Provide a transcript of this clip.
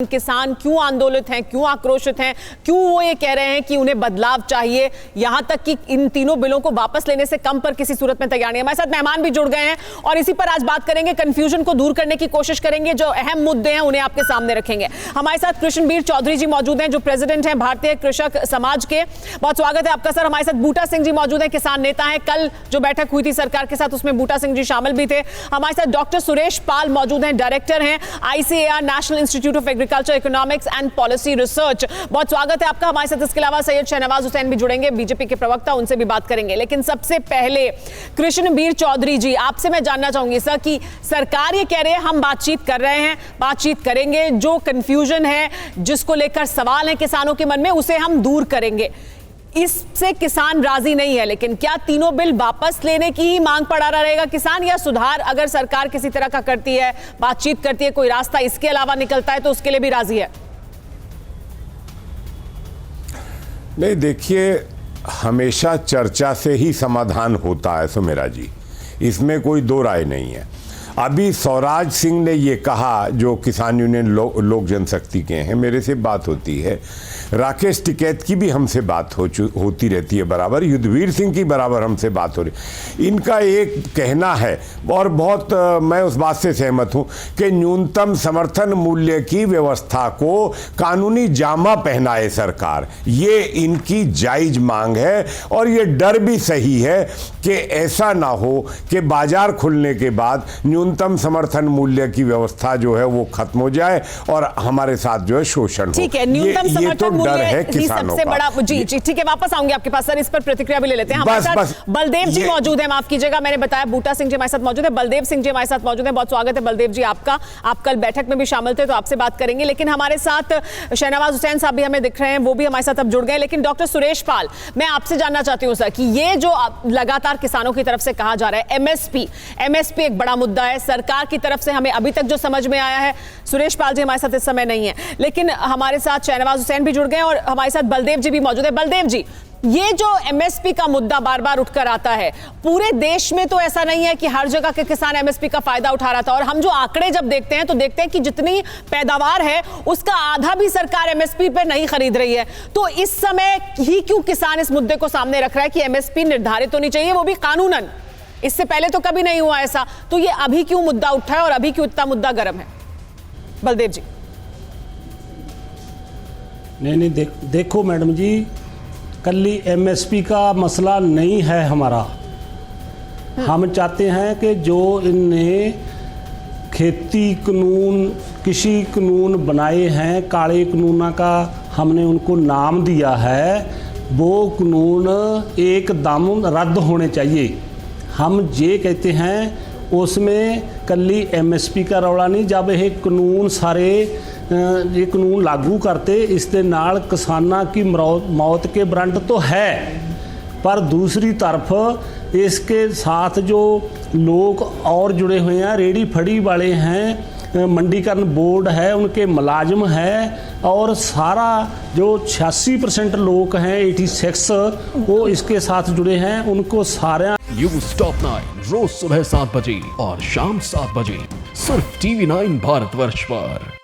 किसान क्यों आंदोलित हैं, क्यों आक्रोशित हैं, क्यों वो ये कह रहे हैं कि उन्हें बदलाव चाहिए, यहां तक कि इन तीनों बिलों को वापस लेने से कम पर किसी सूरत में तैयार नहीं है। हमारे साथ मेहमान भी जुड़ गए हैं और इसी पर आज बात करेंगे, कंफ्यूजन को दूर करने की कोशिश करेंगे, जो अहम मुद्दे हैं उन्हें आपके सामने रखेंगे। हमारे साथ कृष्णबीर चौधरी जी मौजूद हैं, जो प्रेसिडेंट हैं भारतीय कृषक समाज के। बहुत स्वागत है आपका सर। हमारे साथ बूटा सिंह जी मौजूद हैं, किसान नेता हैं। कल जो बैठक हुई थी सरकार के साथ, उसमें बूटा सिंह जी शामिल भी थे। हमारे साथ डॉक्टर सुरेश पाल मौजूद हैं, डायरेक्टर हैं ICAR national institute of agriculture economics and policy research. बहुत स्वागत है आपका। हमारे साथ इसके अलावा सैयद शहनवाज हुसैन भी जुड़ेंगे, बीजेपी के प्रवक्ता, उनसे भी बात करेंगे। लेकिन सबसे पहले कृष्णबीर चौधरी जी, आपसे मैं जानना चाहूंगी सर कि सरकार ये कह रही है हम बातचीत कर रहे हैं, बातचीत करेंगे, जो कंफ्यूजन है, जिसको लेकर सवाल है किसानों के मन में, उसे हम दूर करेंगे। इससे किसान राजी नहीं है, लेकिन क्या तीनों बिल वापस लेने की ही मांग पड़ा रहेगा किसान, या सुधार अगर सरकार किसी तरह का करती है, बातचीत करती है, कोई रास्ता इसके अलावा निकलता है तो उसके लिए भी राजी है? नहीं, देखिए, हमेशा चर्चा से ही समाधान होता है सुमेरा जी, इसमें कोई दो राय नहीं है। अभी स्वराज सिंह ने ये कहा, जो किसान यूनियन लोक जनशक्ति के हैं, मेरे से बात होती है, राकेश टिकैत की भी हमसे बात होती रहती है बराबर, युद्धवीर सिंह की बराबर हमसे बात हो रही। इनका एक कहना है और बहुत मैं उस बात से सहमत हूँ कि न्यूनतम समर्थन मूल्य की व्यवस्था को कानूनी जामा पहनाए सरकार, ये इनकी जायज मांग है। और ये डर भी सही है कि ऐसा ना हो कि बाजार खुलने के बाद न्यूनतम समर्थन मूल्य की व्यवस्था जो है वो खत्म हो जाए और हमारे साथ जो है शोषण हो। ठीक है, न्यूनतम समर्थन डर है किसानों सबसे बड़ा। जी जी, ठीक है, वापस आऊंगी आपके पास सर, इस पर प्रतिक्रिया भी ले लेते हैं। हमारे साथ बलदेव जी मौजूद हैं, माफ कीजिएगा, मैंने बताया बूटा सिंह जी हमारे साथ मौजूद है, बलदेव सिंह जी हमारे साथ मौजूद हैं। बहुत स्वागत है बलदेव जी आपका। आप कल बैठक में भी शामिल थे तो आपसे बात करेंगे, लेकिन हमारे साथ शहनवाज हुसैन साहब भी हमें दिख रहे हैं, वो भी हमारे साथ अब जुड़ गए। लेकिन डॉक्टर सुरेश पाल, मैं आपसे जानना चाहती हूँ सर कि ये जो लगातार किसानों की तरफ से कहा जा रहा है, MSP एक बड़ा मुद्दा है सरकार की तरफ से, हमें अभी तक जो समझ में आया है, सुरेश पाल जी हमारे साथ इस समय नहीं है, लेकिन हमारे साथ शहनवाज हुसैन भी जुड़ गए और हमारे साथ बलदेव जी भी मौजूद है। बलदेव जी, ये जो MSP का मुद्दा बार बार उठकर आता है, पूरे देश में तो ऐसा नहीं है कि हर जगह के किसान MSP का फायदा उठा रहा था, और हम जो आंकड़े जब देखते हैं तो देखते हैं कि जितनी पैदावार है उसका आधा भी सरकार MSP पर नहीं खरीद रही है। तो इस समय ही क्यों किसान इस मुद्दे को सामने रख रहा है कि MSP निर्धारित होनी चाहिए, वो भी कानूनन? इससे पहले तो कभी नहीं हुआ ऐसा, तो ये अभी क्यों मुद्दा उठा है और अभी क्यों इतना मुद्दा गर्म है? बलदेव जी। नहीं, देखो मैडम जी, कल्ली MSP का मसला नहीं है हमारा। हम चाहते हैं कि जो इनने खेती कानून, कृषि कानून बनाए हैं, काले कानून का हमने उनको नाम दिया है, वो कानून एकदम रद्द होने चाहिए। हम ये कहते हैं उसमें कल्ली MSP का रौला नहीं, जब ये कानून सारे ये कानून लागू करते, इसके नाल किसाना की मौत के ब्रंट तो है, पर दूसरी तरफ इसके साथ जो लोग और जुड़े हुए हैं, रेडी फड़ी वाले हैं, मंडीकरण बोर्ड है, उनके मुलाजिम हैं, और सारा जो 86% लोग हैं, 86, वो इसके साथ जुड़े हैं। उनको सारे न्यूज़ टॉप 9 रोज सुबह 7 बजे और शाम 7 बजे सिर्फ TV9 भारतवर्ष पर।